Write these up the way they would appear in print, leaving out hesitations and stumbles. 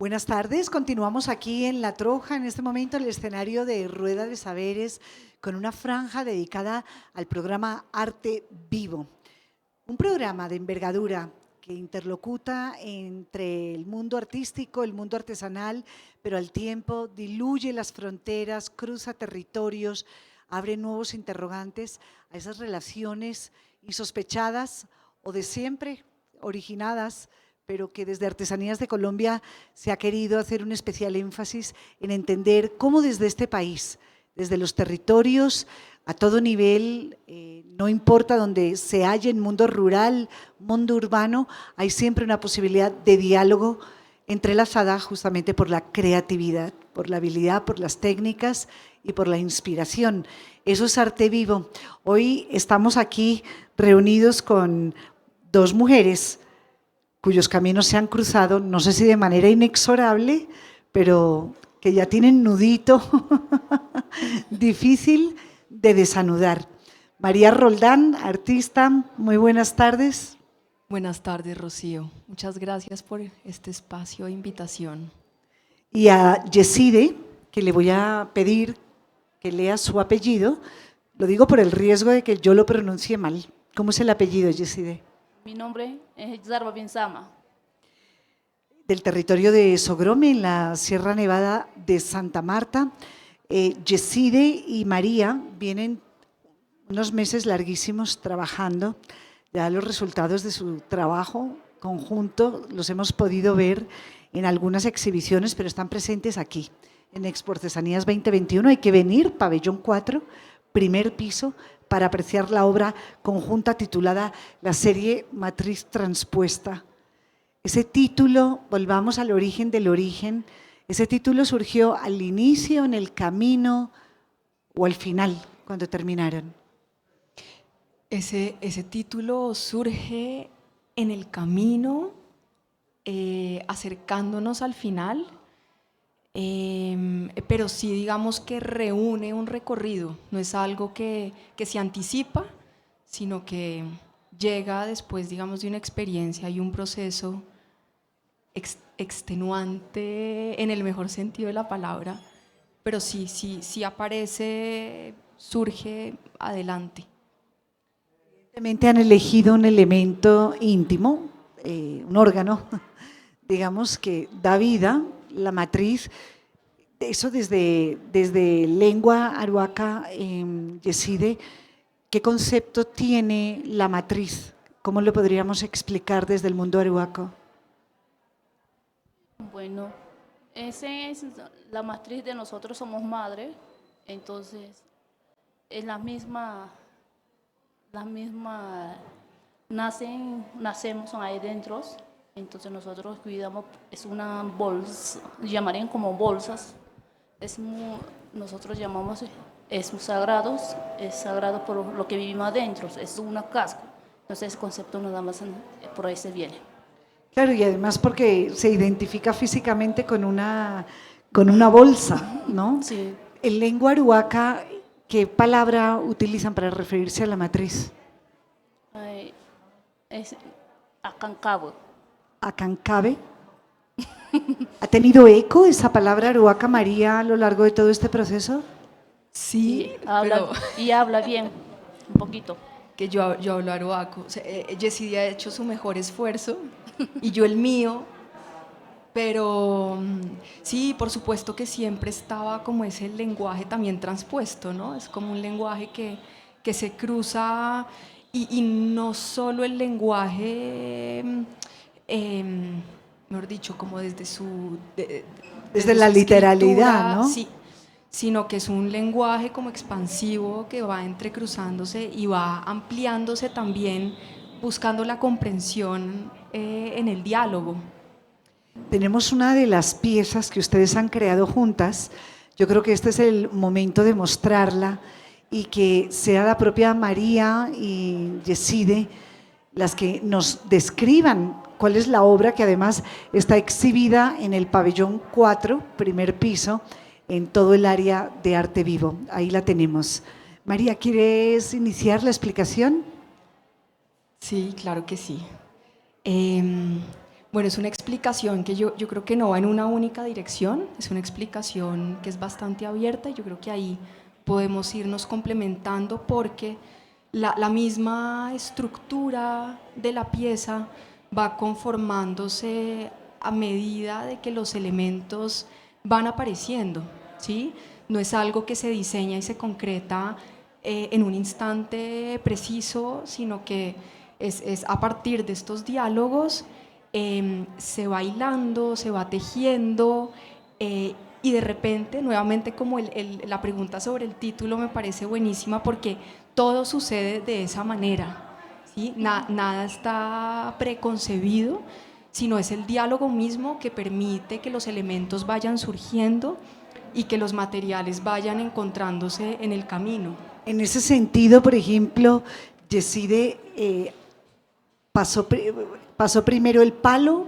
Buenas tardes, continuamos aquí en La Troja, en este momento el escenario de Rueda de Saberes, con una franja dedicada al programa Arte Vivo. Un programa de envergadura que interlocuta entre el mundo artístico, el mundo artesanal, pero al tiempo diluye las fronteras, cruza territorios, abre nuevos interrogantes a esas relaciones insospechadas o de siempre originadas, pero que desde Artesanías de Colombia se ha querido hacer un especial énfasis en entender cómo desde este país, desde los territorios, a todo nivel, no importa donde se halle, en mundo rural, mundo urbano, hay siempre una posibilidad de diálogo entrelazada justamente por la creatividad, por la habilidad, por las técnicas y por la inspiración. Eso es arte vivo. Hoy estamos aquí reunidos con dos mujeres cuyos caminos se han cruzado, no sé si de manera inexorable, pero que ya tienen nudito difícil de desanudar. María Roldán, artista, muy buenas tardes. Buenas tardes, Rocío. Muchas gracias por este espacio e invitación. Y a Yeside, que le voy a pedir que lea su apellido, lo digo por el riesgo de que yo lo pronuncie mal. ¿Cómo es el apellido, Yeside? Mi nombre es Zarba Benzama. Del territorio de Sogrome, en la Sierra Nevada de Santa Marta. Yeside y María vienen unos meses larguísimos trabajando. Ya los resultados de su trabajo conjunto los hemos podido ver en algunas exhibiciones, pero están presentes aquí, en Expo Artesanías 2021. Hay que venir, pabellón 4, primer piso, para apreciar la obra conjunta titulada La serie Matriz Transpuesta. Ese título, volvamos al origen del origen, ese título surgió al inicio, en el camino o al final, cuando terminaron. Ese título surge en el camino, acercándonos al final, pero sí digamos que reúne un recorrido, no es algo que se anticipa, sino que llega después, digamos, de una experiencia y un proceso extenuante en el mejor sentido de la palabra, pero sí aparece, surge adelante. Evidentemente han elegido un elemento íntimo, un órgano, digamos, que da vida, la matriz. Eso desde lengua aruaca, Yeside, ¿qué concepto tiene la matriz? ¿Cómo lo podríamos explicar desde el mundo aruaco? Bueno, esa es la matriz de nosotros, somos madre, entonces es la misma, nacemos ahí dentro, entonces nosotros cuidamos, es una bolsa, llamarían como bolsas, nosotros llamamos, es sagrado por lo que vivimos adentro, es una casco, entonces el concepto nada más por ahí se viene. Claro, y además porque se identifica físicamente con una bolsa, ¿no? Sí. En lengua aruaca, ¿qué palabra utilizan para referirse a la matriz? Es Acancabo. ¿Acancabe? ¿Ha tenido eco esa palabra aruaca, María, a lo largo de todo este proceso? Sí, Y habla bien, un poquito. que yo hablo aruaco. O sea, Yeside ha hecho su mejor esfuerzo y yo el mío, pero sí, por supuesto que siempre estaba como ese lenguaje también transpuesto, ¿no? Es como un lenguaje que se cruza y no solo el lenguaje, mejor dicho, como desde Desde la su literalidad, escritura, ¿no? sí, sino que es un lenguaje como expansivo que va entrecruzándose y va ampliándose también, buscando la comprensión en el diálogo. Tenemos una de las piezas que ustedes han creado juntas. Yo creo que este es el momento de mostrarla y que sea la propia María y Yeside las que nos describan cuál es la obra, que además está exhibida en el pabellón 4, primer piso, en todo el área de arte vivo. Ahí la tenemos. María, ¿quieres iniciar la explicación? Sí, claro que sí. Bueno, es una explicación que yo creo que no va en una única dirección, es una explicación que es bastante abierta y yo creo que ahí podemos irnos complementando porque la misma estructura de la pieza va conformándose a medida de que los elementos van apareciendo, ¿sí? No es algo que se diseña y se concreta en un instante preciso, sino que es a partir de estos diálogos se va hilando, se va tejiendo y de repente, nuevamente como la pregunta sobre el título me parece buenísima porque todo sucede de esa manera, ¿sí? Nada está preconcebido, sino es el diálogo mismo que permite que los elementos vayan surgiendo y que los materiales vayan encontrándose en el camino. En ese sentido, por ejemplo, Yeside, ¿pasó primero el palo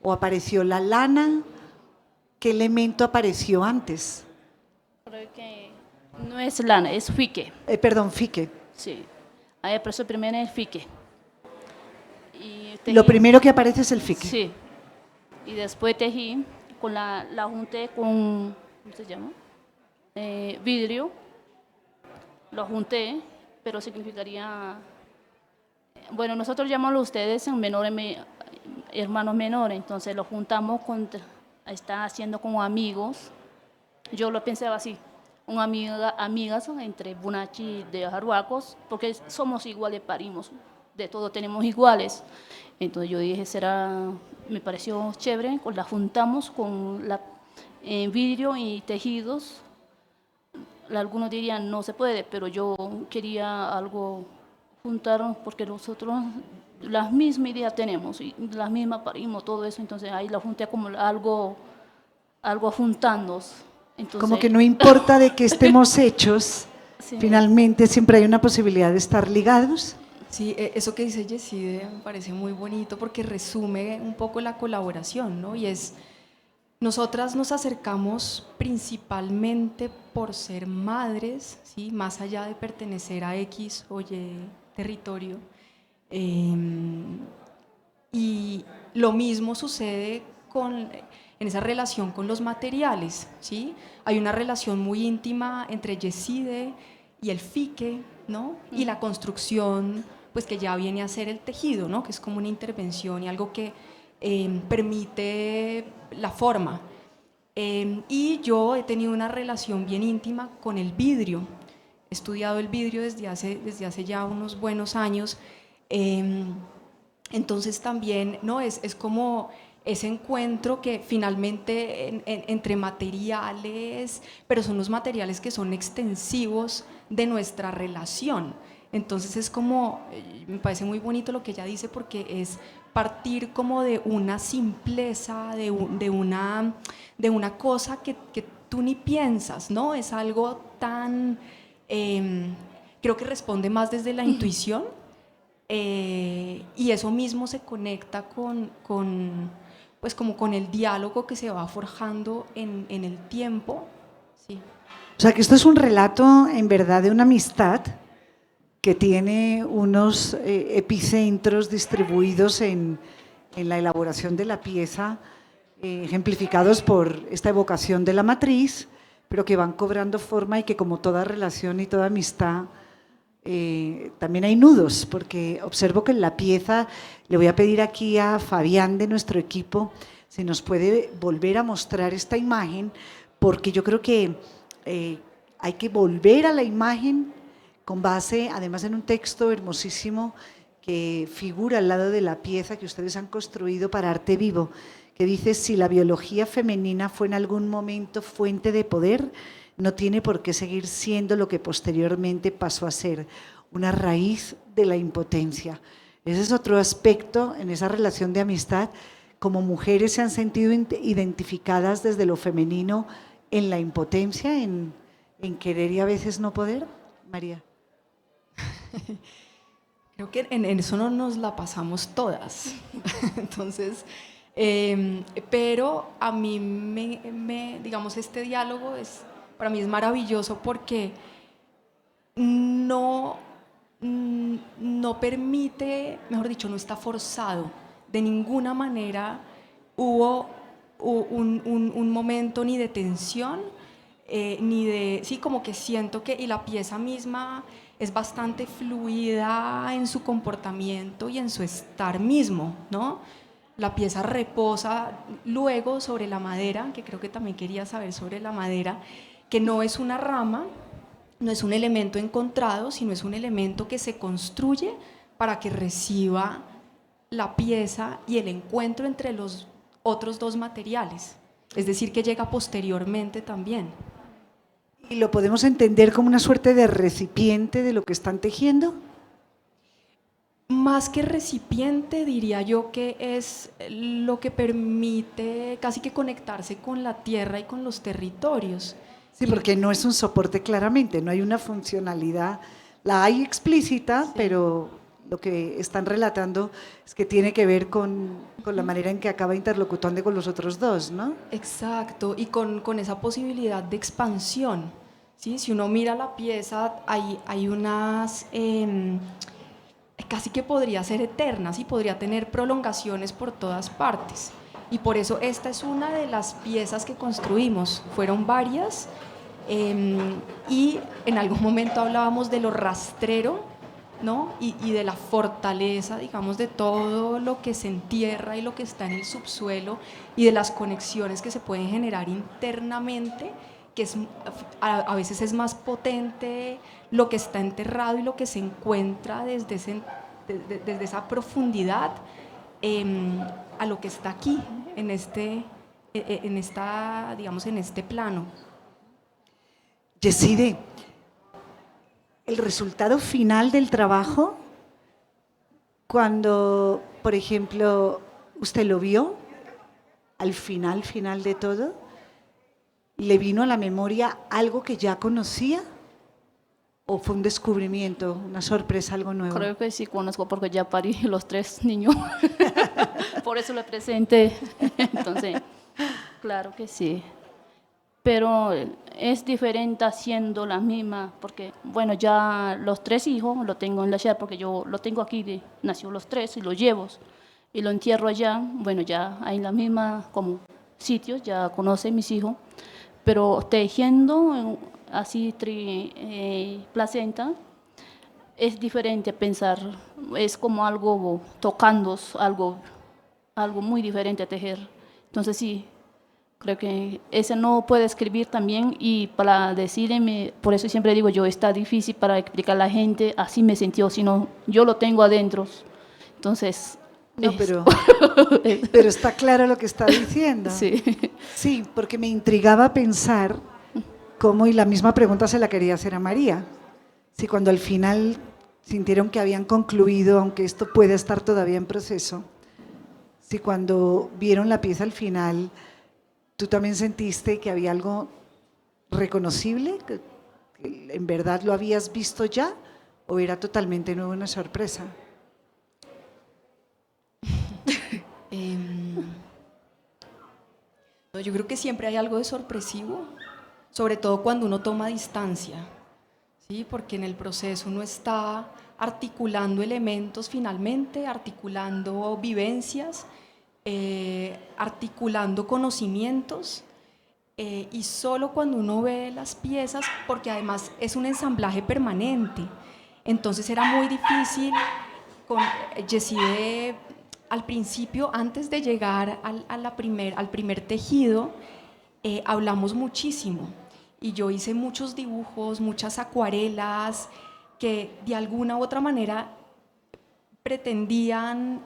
o apareció la lana? ¿Qué elemento apareció antes? Creo que no es lana, es fique. Perdón, fique. Sí. Ahí apareció primero el fique. Lo primero que aparece es el fique. Sí. Y después tejí con la junté con, ¿cómo se llama? Vidrio. Lo junté, pero significaría, bueno, nosotros llamamos ustedes en menores, hermanos menores, entonces lo juntamos con, está haciendo como amigos. Yo lo pensaba así, amigas entre Bunachi de Arhuacos, porque somos iguales, parimos, de todo tenemos iguales. Entonces yo dije, me pareció chévere, la juntamos con vidrio y tejidos. Algunos dirían no se puede, pero yo quería algo juntar porque nosotros la misma idea tenemos y la misma parimos, todo eso, entonces ahí la junté como algo juntarnos. Entonces, como que no importa de qué estemos hechos, sí. Finalmente siempre hay una posibilidad de estar ligados. Sí, eso que dice Yeside me parece muy bonito porque resume un poco la colaboración, ¿no? Y es, nosotras nos acercamos principalmente por ser madres, ¿sí? Más allá de pertenecer a X o Y territorio. Y lo mismo sucede en esa relación con los materiales, ¿sí? Hay una relación muy íntima entre Yeside y el fique, ¿no? Y la construcción, pues que ya viene a ser el tejido, ¿no? Que es como una intervención y algo que permite la forma. Y yo he tenido una relación bien íntima con el vidrio. He estudiado el vidrio desde hace ya unos buenos años. Entonces también, ¿no? Es como ese encuentro que finalmente entre materiales, pero son los materiales que son extensivos de nuestra relación. Entonces es como, me parece muy bonito lo que ella dice porque es partir como de una simpleza, de una cosa que tú ni piensas, ¿no? Es algo tan, creo que responde más desde la intuición y eso mismo se conecta pues como con el diálogo que se va forjando en el tiempo. Sí. O sea que esto es un relato en verdad de una amistad que tiene unos epicentros distribuidos en la elaboración de la pieza, ejemplificados por esta evocación de la matriz, pero que van cobrando forma y que como toda relación y toda amistad, también hay nudos, porque observo que en la pieza, le voy a pedir aquí a Fabián de nuestro equipo, si nos puede volver a mostrar esta imagen, porque yo creo que hay que volver a la imagen con base, además en un texto hermosísimo que figura al lado de la pieza que ustedes han construido para Arte Vivo, que dice: si la biología femenina fue en algún momento fuente de poder, no tiene por qué seguir siendo lo que posteriormente pasó a ser, una raíz de la impotencia. Ese es otro aspecto en esa relación de amistad, como mujeres se han sentido identificadas desde lo femenino en la impotencia, en querer y a veces no poder. María. Creo que en eso no nos la pasamos todas. Entonces, pero a mí digamos, este diálogo para mí es maravilloso porque no permite, mejor dicho, no está forzado de ninguna manera hubo un momento ni de tensión, ni de, sí, como que siento que, y la pieza misma es bastante fluida en su comportamiento y en su estar mismo, ¿no? La pieza reposa luego sobre la madera, que creo que también quería saber sobre la madera, que no es una rama, no es un elemento encontrado, sino es un elemento que se construye para que reciba la pieza y el encuentro entre los otros dos materiales, es decir, que llega posteriormente también. ¿Y lo podemos entender como una suerte de recipiente de lo que están tejiendo? Más que recipiente, diría yo que es lo que permite casi que conectarse con la tierra y con los territorios. Sí, porque no es un soporte claramente, no hay una funcionalidad, la hay explícita, sí, pero lo que están relatando es que tiene que ver con la manera en que acaba interlocutando con los otros dos, ¿no? Exacto, y con esa posibilidad de expansión, ¿sí? Si uno mira la pieza, hay unas, casi que podría ser eterna, ¿sí? Podría tener prolongaciones por todas partes, y por eso esta es una de las piezas que construimos, fueron varias, y en algún momento hablábamos de lo rastrero, ¿no? Y de la fortaleza, digamos, de todo lo que se entierra y lo que está en el subsuelo y de las conexiones que se pueden generar internamente, que es, a veces es más potente lo que está enterrado y lo que se encuentra desde esa profundidad a lo que está aquí, en este plano. Yeside, el resultado final del trabajo, cuando, por ejemplo, usted lo vio, al final de todo, ¿le vino a la memoria algo que ya conocía? ¿O fue un descubrimiento, una sorpresa, algo nuevo? Creo que sí conozco porque ya parí los 3 niños. Por eso lo presenté. Entonces, claro que sí. Pero es diferente haciendo la misma, porque bueno, ya los 3 hijos lo tengo en la ciudad, porque yo lo tengo aquí, nació los 3 y los llevo y lo entierro allá. Bueno, ya hay la misma como sitios, ya conocen mis hijos, pero tejiendo así placenta es diferente pensar, es como algo tocando, algo muy diferente a tejer. Entonces sí, creo que ese no puede escribir también, y para decirme, por eso siempre digo yo, está difícil para explicar a la gente, así me sintió, sino yo lo tengo adentro. Entonces... No, pero está claro lo que está diciendo. Sí. Sí, porque me intrigaba pensar cómo, y la misma pregunta se la quería hacer a María, si cuando al final sintieron que habían concluido, aunque esto pueda estar todavía en proceso, si cuando vieron la pieza al final, ¿tú también sentiste que había algo reconocible? ¿Que en verdad lo habías visto ya? ¿O era totalmente nuevo, una sorpresa? No, yo creo que siempre hay algo de sorpresivo, sobre todo cuando uno toma distancia, ¿sí? Porque en el proceso uno está articulando elementos finalmente, articulando vivencias, articulando conocimientos, y solo cuando uno ve las piezas, porque además es un ensamblaje permanente, entonces era muy difícil con Yeside. Al principio, antes de llegar al primer tejido, hablamos muchísimo, y yo hice muchos dibujos, muchas acuarelas que de alguna u otra manera pretendían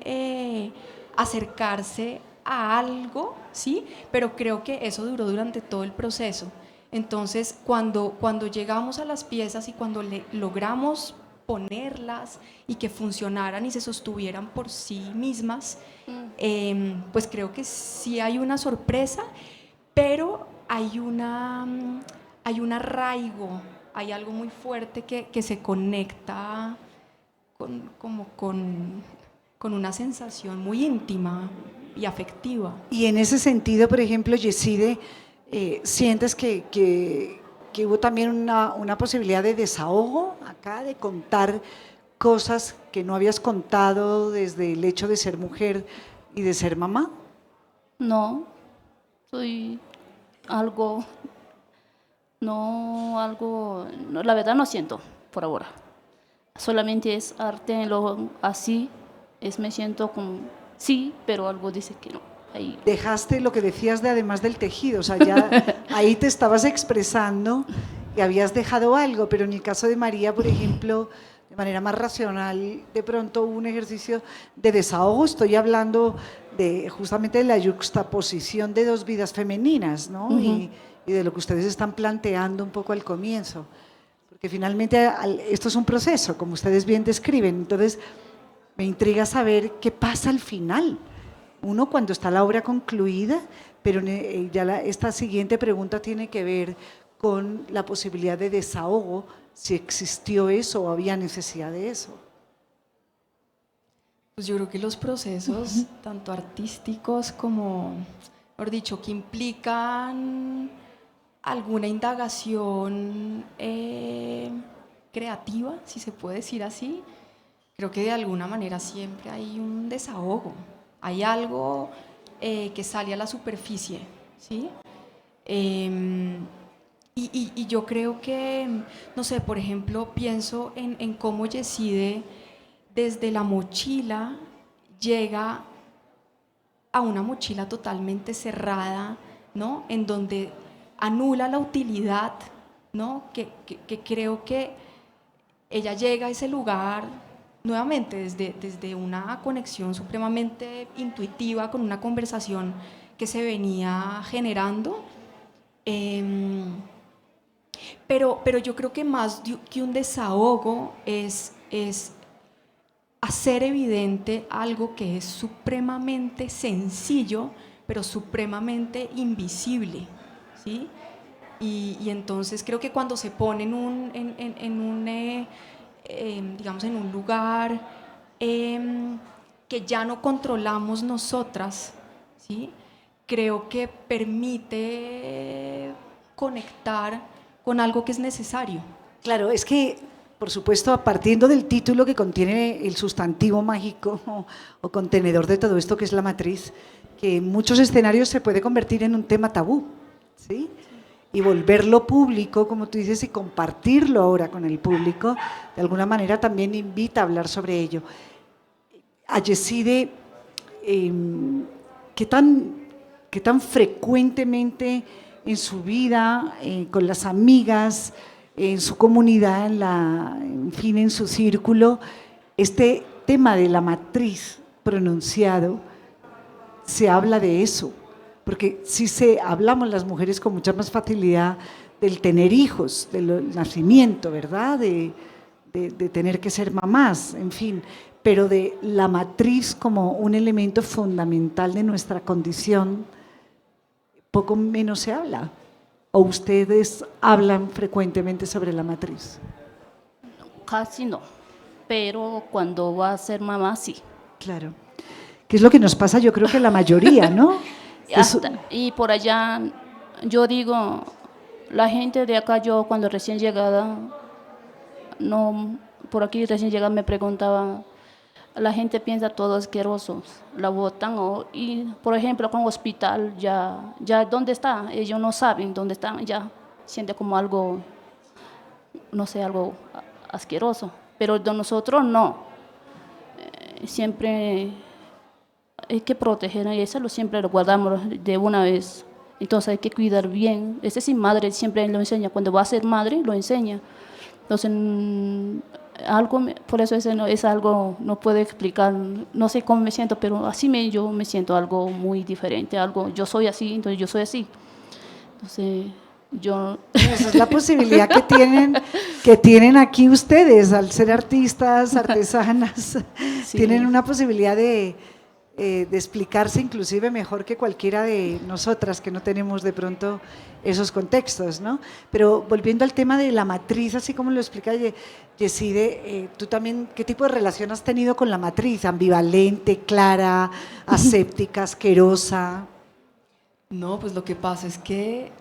acercarse a algo, ¿sí? Pero creo que eso duró durante todo el proceso. Entonces, cuando llegamos a las piezas y cuando logramos ponerlas y que funcionaran y se sostuvieran por sí mismas, pues creo que sí hay una sorpresa, pero hay un arraigo, hay algo muy fuerte que se conecta con una sensación muy íntima y afectiva. Y en ese sentido, por ejemplo, Yeside, ¿sientes que hubo también una posibilidad de desahogo acá, de contar cosas que no habías contado desde el hecho de ser mujer, ¿Y de ser mamá? No, soy algo, no, la verdad no siento por ahora. Solamente es arte, así, me siento como, sí, pero algo dice que no. Ahí. Dejaste lo que decías de además del tejido, o sea, ya ahí te estabas expresando y habías dejado algo, pero en el caso de María, por ejemplo, de manera más racional, de pronto hubo un ejercicio de desahogo. Estoy hablando de justamente de la yuxtaposición de dos vidas femeninas, ¿no? Uh-huh. Y de lo que ustedes están planteando un poco al comienzo, porque finalmente esto es un proceso, como ustedes bien describen. Entonces, me intriga saber qué pasa al final. Uno, cuando está la obra concluida, pero ya esta siguiente pregunta tiene que ver con la posibilidad de desahogo, si existió eso o había necesidad de eso. Pues yo creo que los procesos, tanto artísticos como, mejor dicho, que implican alguna indagación creativa, si se puede decir así, creo que de alguna manera siempre hay un desahogo, hay algo que sale a la superficie, ¿sí? Y yo creo que, no sé, por ejemplo, pienso en cómo Yeside desde la mochila llega a una mochila totalmente cerrada, ¿no? En donde anula la utilidad, ¿no? Que creo que ella llega a ese lugar nuevamente desde una conexión supremamente intuitiva con una conversación que se venía generando. Pero yo creo que más que un desahogo es hacer evidente algo que es supremamente sencillo, pero supremamente invisible, ¿sí? Y entonces creo que cuando se pone digamos, en un lugar que ya no controlamos nosotras, ¿sí? Creo que permite conectar con algo que es necesario. Claro, es que, por supuesto, partiendo del título que contiene el sustantivo mágico o contenedor de todo esto que es la matriz, que en muchos escenarios se puede convertir en un tema tabú, ¿sí? Y volverlo público, como tú dices, y compartirlo ahora con el público, de alguna manera también invita a hablar sobre ello. A Yeside, ¿qué tan frecuentemente en su vida, con las amigas, en su comunidad, en fin, en su círculo, este tema de la matriz pronunciado, se habla de eso? Porque sí hablamos las mujeres con mucha más facilidad del tener hijos, del nacimiento, ¿verdad? De tener que ser mamás, en fin, pero de la matriz como un elemento fundamental de nuestra condición, poco menos se habla. ¿O ustedes hablan frecuentemente sobre la matriz? Casi no, pero cuando va a ser mamá, sí. Claro. ¿Qué es lo que nos pasa? Yo creo que la mayoría, ¿no? Y por allá, yo digo, la gente de acá, yo cuando recién llegada, no, por aquí recién llegada me preguntaba, la gente piensa todo asqueroso, la botan, y por ejemplo con hospital, ya ¿dónde está? Ellos no saben dónde están, ya siente como algo, no sé, algo asqueroso, pero de nosotros no, siempre hay que proteger, y eso siempre lo guardamos de una vez, entonces hay que cuidar bien, ese sí madre siempre lo enseña, cuando va a ser madre lo enseña, entonces algo, por eso es algo, no puedo explicar, no sé cómo me siento, pero así yo me siento algo muy diferente, algo, yo soy así, entonces yo soy así. Entonces, yo... Esa es la posibilidad que tienen aquí ustedes, al ser artistas, artesanas, sí. Tienen una posibilidad de explicarse inclusive mejor que cualquiera de nosotras que no tenemos de pronto esos contextos, ¿no? Pero volviendo al tema de la matriz, así como lo explica Yeside, tú también, ¿qué tipo de relación has tenido con la matriz? ¿Ambivalente, clara, aséptica, asquerosa? No, pues lo que pasa es que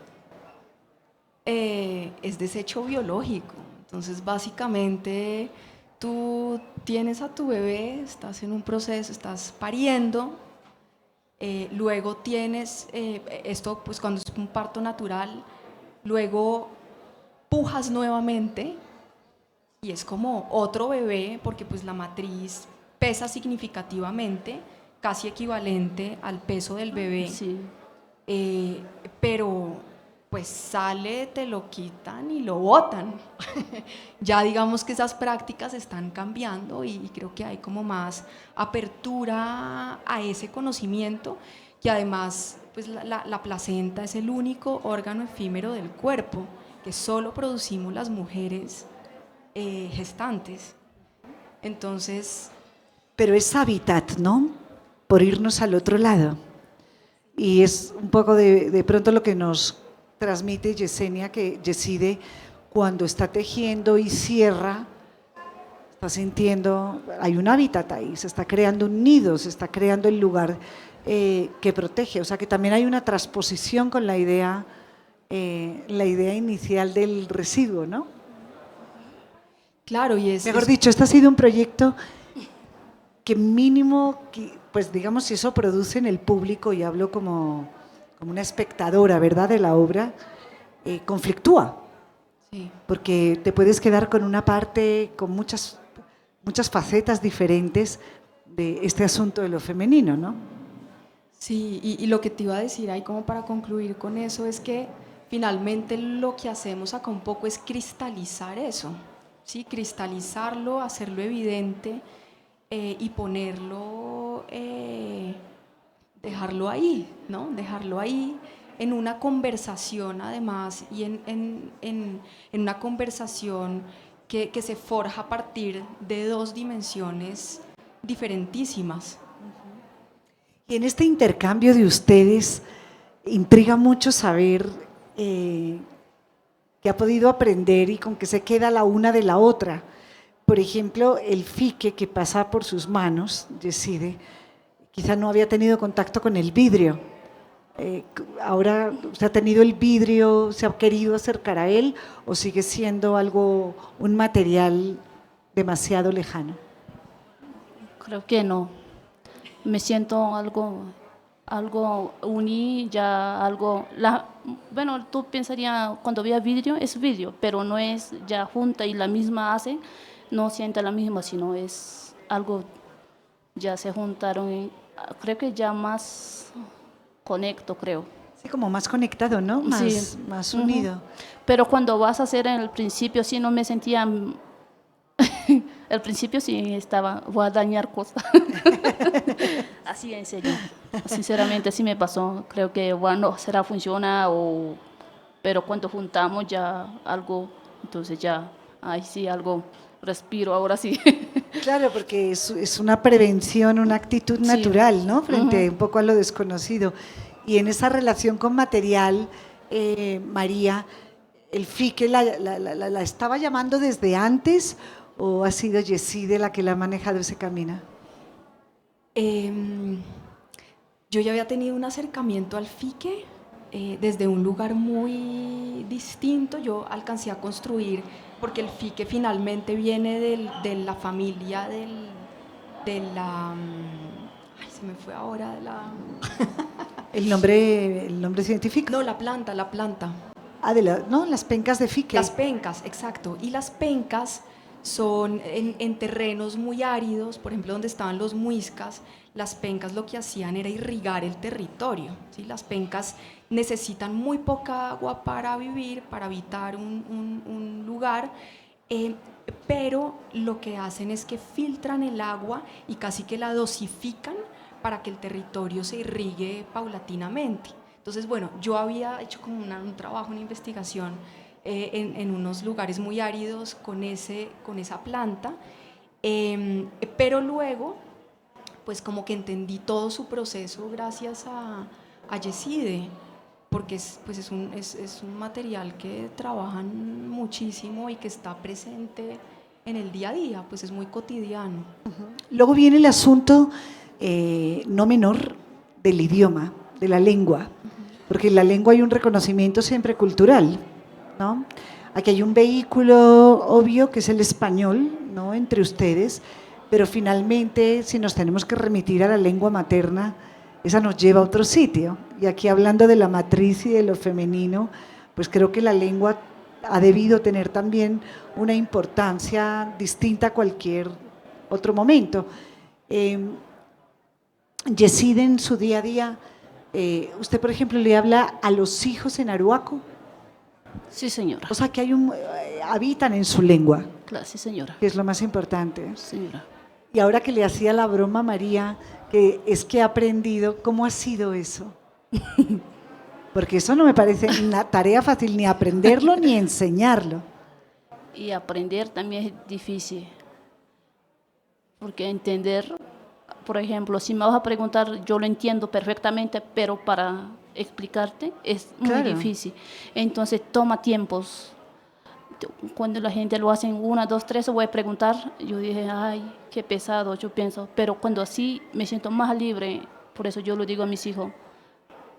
es desecho biológico, entonces básicamente tú tienes a tu bebé, estás en un proceso, estás pariendo luego tienes, esto pues cuando es un parto natural, luego pujas nuevamente y es como otro bebé porque pues la matriz pesa significativamente, casi equivalente al peso del bebé, Sí. pero pues sale, te lo quitan y lo botan. Ya digamos que esas prácticas están cambiando y creo que hay como más apertura a ese conocimiento, que además pues la placenta es el único órgano efímero del cuerpo que solo producimos las mujeres gestantes. Entonces, Pero es hábitat, ¿no? Por irnos al otro lado. Y es un poco de pronto lo que nos transmite Yesenia, que Yeside cuando está tejiendo y cierra, está sintiendo, hay un hábitat ahí, se está creando un nido, se está creando el lugar que protege. O sea que también hay una transposición con la idea inicial del residuo, ¿no? claro, Mejor dicho, este ha sido un proyecto que mínimo, pues digamos, si eso produce en el público, y hablo como una espectadora, ¿verdad?, de la obra, conflictúa, sí. porque te puedes quedar con una parte, con muchas facetas diferentes de este asunto de lo femenino, ¿no? Sí, y lo que te iba a decir ahí como para concluir con eso es que finalmente lo que hacemos acá un poco es cristalizar eso, ¿sí? Cristalizarlo, hacerlo evidente y ponerlo, dejarlo ahí, ¿no? Dejarlo ahí en una conversación además y en una conversación que se forja a partir de dos dimensiones diferentísimas. Y en este intercambio de ustedes, intriga mucho saber qué ha podido aprender y con qué se queda la una de la otra. Por ejemplo, el fique que pasa por sus manos, Yeside, quizá no había tenido contacto con el vidrio. Ahora usted ha tenido el vidrio, ¿se ha querido acercar a él o sigue siendo un material demasiado lejano? Creo que no. Me siento algo uní, ya algo, bueno, tú pensarías cuando vea vídeo, es vídeo, pero no es ya junta y la misma hace, no siente la misma, sino es algo, ya se juntaron, creo que ya más conecto, creo. Sí, como más conectado, ¿no? Sí. Más unido. Pero cuando vas a hacer en el principio, sí no me sentía, al principio sí estaba, voy a dañar cosas. Así en serio, sinceramente sí me pasó. Creo que bueno, será funciona pero cuando juntamos ya algo, entonces ya, ahí sí algo respiro, ahora sí. Claro, porque es una prevención, una actitud Sí. natural, ¿no? Frente un poco a lo desconocido. Y en esa relación con material, María, ¿el fique la estaba llamando desde antes o ha sido Yeside la que la ha manejado ese camino? Yo ya había tenido un acercamiento al fique desde un lugar muy distinto. Yo alcancé a construir, porque el fique finalmente viene de la familia de la... Ay, se me fue ahora de la... ¿El nombre científico? No, la planta. Ah, no, las pencas de fique. Las pencas, exacto. Y las pencas son en terrenos muy áridos, por ejemplo, donde estaban los muiscas, las pencas lo que hacían era irrigar el territorio, ¿sí? Las pencas necesitan muy poca agua para vivir, para habitar un lugar, pero lo que hacen es que filtran el agua y casi que la dosifican para que el territorio se irrigue paulatinamente. Entonces, bueno, yo había hecho como un trabajo, una investigación en unos lugares muy áridos con esa planta, pero luego, pues como que entendí todo su proceso gracias a Yeside, porque es un material que trabajan muchísimo y que está presente en el día a día, pues es muy cotidiano. Luego viene el asunto no menor del idioma, de la lengua, porque en la lengua hay un reconocimiento siempre cultural, ¿no? Aquí hay un vehículo obvio que es el español, ¿no?, entre ustedes, pero finalmente si nos tenemos que remitir a la lengua materna, esa nos lleva a otro sitio. Y aquí hablando de la matriz y de lo femenino, pues creo que la lengua ha debido tener también una importancia distinta a cualquier otro momento. Yeside, en su día a día, usted, por ejemplo, le habla a los hijos en aruaco. Sí, señora. O sea, que habitan en su lengua, Claro, sí, señora. que es lo más importante. Señora. Y ahora que le hacía la broma a María, que es que ha aprendido, ¿cómo ha sido eso? Porque eso no me parece una tarea fácil, ni aprenderlo ni enseñarlo. Y aprender también es difícil, porque entender, por ejemplo, si me vas a preguntar, yo lo entiendo perfectamente, pero para explicarte es muy Claro. difícil. Entonces toma tiempos. Cuando la gente lo hace en 1, 2, 3, voy a preguntar, yo dije, ay, qué pesado, yo pienso, pero cuando así me siento más libre, por eso yo lo digo a mis hijos,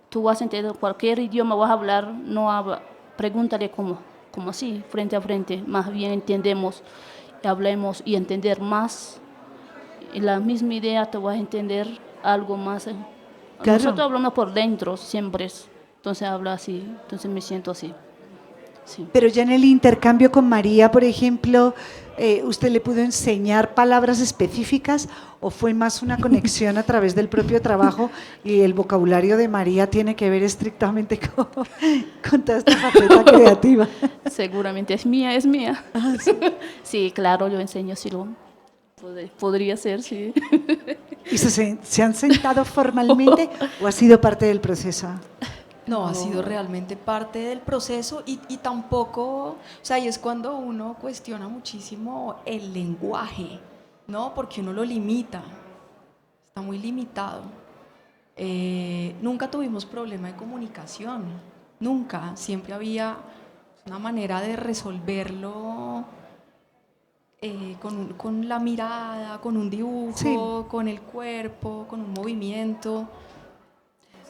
tú vas a entender cualquier idioma, vas a hablar, no habla, pregúntale cómo así, frente a frente, más bien entendemos, hablemos y entender más, y la misma idea te vas a entender algo más. Claro. Nosotros hablamos por dentro siempre, entonces habla así, entonces me siento así. Sí. Pero ya en el intercambio con María, por ejemplo, ¿usted le pudo enseñar palabras específicas o fue más una conexión a través del propio trabajo y el vocabulario de María tiene que ver estrictamente con toda esta faceta creativa? Seguramente es mía, es mía. Sí. Sí, claro, yo enseño, sí, podría ser, sí. ¿Y se han sentado formalmente o ha sido parte del proceso? No, ha sido realmente parte del proceso y tampoco, o sea, y es cuando uno cuestiona muchísimo el lenguaje, ¿no? Porque uno lo limita, está muy limitado. Nunca tuvimos problema de comunicación, nunca, siempre había una manera de resolverlo con la mirada, con un dibujo, Sí. con el cuerpo, con un movimiento.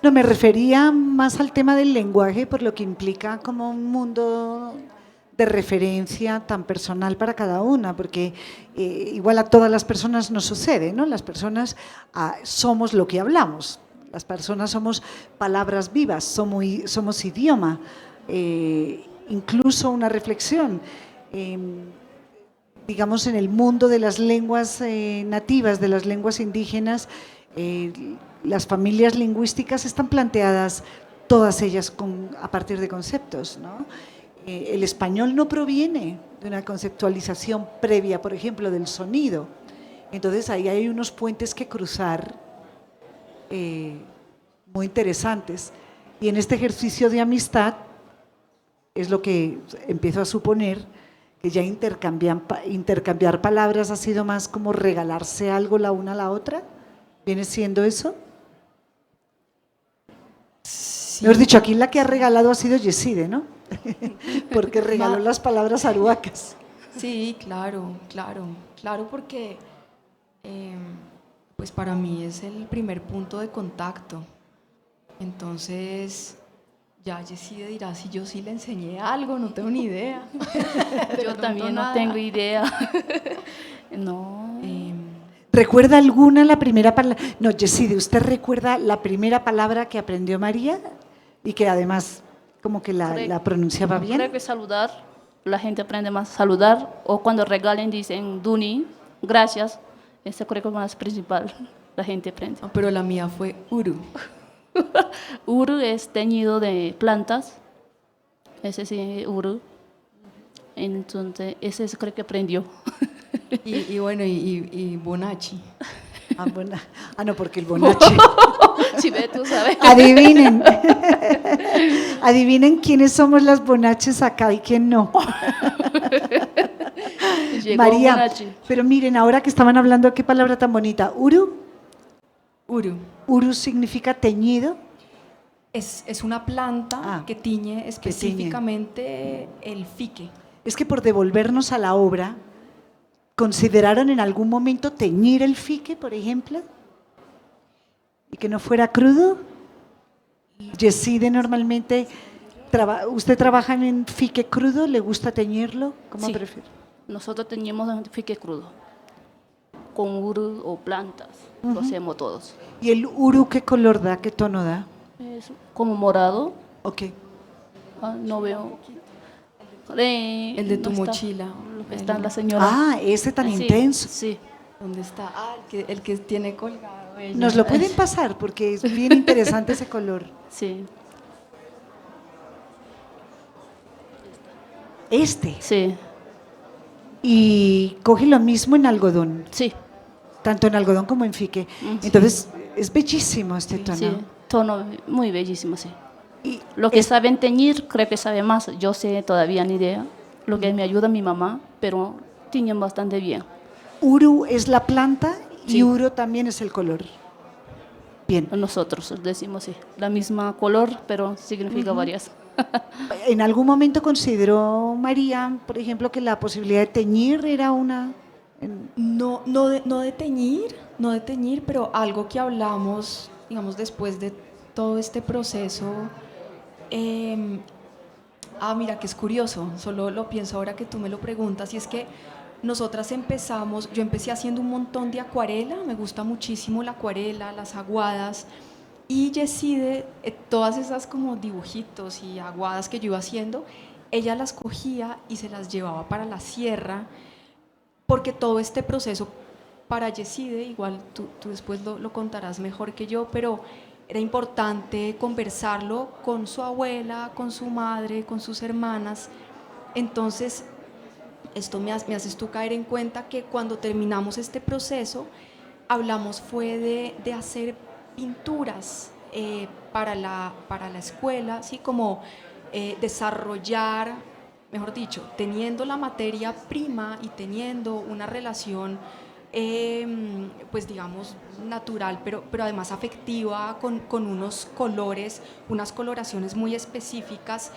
No, me refería más al tema del lenguaje por lo que implica como un mundo de referencia tan personal para cada una, porque igual a todas las personas nos sucede, ¿no? Las personas somos lo que hablamos, las personas somos palabras vivas, somos idioma, incluso una reflexión. Digamos, en el mundo de las lenguas nativas, de las lenguas indígenas, las familias lingüísticas están planteadas todas ellas a partir de conceptos, ¿no? El español no proviene de una conceptualización previa, por ejemplo, del sonido. Entonces ahí hay unos puentes que cruzar muy interesantes. Y en este ejercicio de amistad es lo que empiezo a suponer, que ya intercambiar palabras ha sido más como regalarse algo la una a la otra. ¿Viene siendo eso? Sí. Mejor dicho, aquí la que ha regalado ha sido Yeside, ¿no? Porque regaló las palabras aruacas. Sí, claro, porque pues para mí es el primer punto de contacto. Entonces, ya Yeside dirá si yo sí le enseñé algo, no tengo ni idea. Yo también no tengo idea. No. ¿Recuerda alguna la primera palabra? No, Yeside, ¿usted recuerda la primera palabra que aprendió María y que además como que la pronunciaba bien? Creo que saludar, la gente aprende más a saludar, o cuando regalen dicen Duni, gracias, esa creo que es más principal, la gente aprende. No, pero la mía fue Uru. Uru es teñido de plantas, ese sí, Uru, entonces ese creo que aprendió. Y bueno, y Bonachi. Bueno. No, porque el bonache. Si ve, tú sabes. Adivinen. Adivinen quiénes somos las bonaches acá y quién no. Llegó María, Bonachi. pero miren, ahora que estaban hablando, qué palabra tan bonita. Uru. Uru. Uru significa teñido. Es una planta que tiñe específicamente el fique. Es que por devolvernos a la obra, ¿consideraron en algún momento teñir el fique, por ejemplo? ¿Y que no fuera crudo? Yeside, normalmente, ¿usted trabaja en fique crudo? ¿Le gusta teñirlo? ¿Cómo Sí. prefiere? Nosotros teníamos un fique crudo. con uru o plantas, lo hacemos todos. ¿Y el uru qué color da, qué tono da? Es como morado, Ok. no veo. El de tu no está. mochila. Está la señora. Ah, ese tan Sí, intenso. Sí, ¿Dónde está? Ah, el que tiene colgado ella. Nos lo pueden pasar porque es bien interesante ese color. sí, Este. sí, Y coge lo mismo en algodón, sí, tanto en algodón como en fique. Entonces, es bellísimo este tono. sí. Tono muy bellísimo, sí. Y Lo que saben teñir, creo que sabe más. Yo sé todavía ni idea. Lo que me ayuda mi mamá, pero tiñen bastante bien. uru es la planta y Sí. uro también es el color. Bien. Nosotros decimos sí, la misma color, pero significa varias. ¿En algún momento consideró María, por ejemplo, que la posibilidad de teñir era una... No de teñir, pero algo que hablamos, digamos, después de todo este proceso. Mira, que es curioso, solo lo pienso ahora que tú me lo preguntas, y es que nosotras yo empecé haciendo un montón de acuarela, me gusta muchísimo la acuarela, las aguadas, y Yeside, todas esas como dibujitos y aguadas que yo iba haciendo, ella las cogía y se las llevaba para la sierra, porque todo este proceso para Yeside, igual tú después lo contarás mejor que yo, pero era importante conversarlo con su abuela, con su madre, con sus hermanas. Entonces, esto me haces tú caer en cuenta que cuando terminamos este proceso, hablamos fue de hacer pinturas para la escuela, ¿sí? Como desarrollar, mejor dicho, teniendo la materia prima y teniendo una relación pues digamos natural, pero además afectiva, con unos colores, unas coloraciones muy específicas.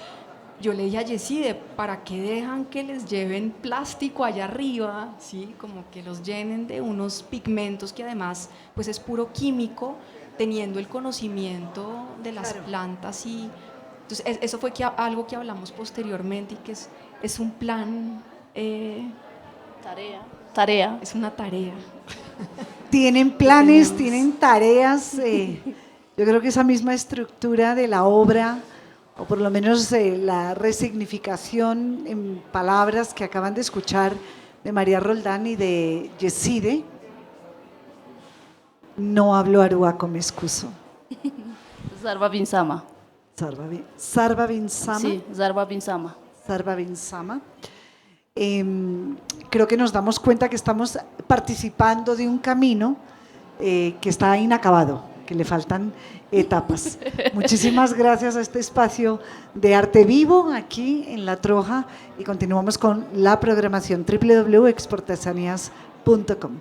Yo le dije a Yeside, ¿para qué dejan que les lleven plástico allá arriba? ¿Sí? Como que los llenen de unos pigmentos que además pues es puro químico, teniendo el conocimiento de las plantas. Y entonces eso fue algo que hablamos posteriormente y que es un plan, Tarea. es una tarea. Tienen planes, tenemos. tienen tareas. Yo creo que esa misma estructura de la obra, o por lo menos la resignificación en palabras que acaban de escuchar de María Roldán y de Yeside, no hablo aruaco, me excuso. Zarba Binsama. Sarva Binsama. Sí, Zarba Binsama. Sarva Binsama. Creo que nos damos cuenta que estamos participando de un camino que está inacabado, que le faltan etapas. Muchísimas gracias a este espacio de arte vivo aquí en La Troja y continuamos con la programación www.exportesanías.com.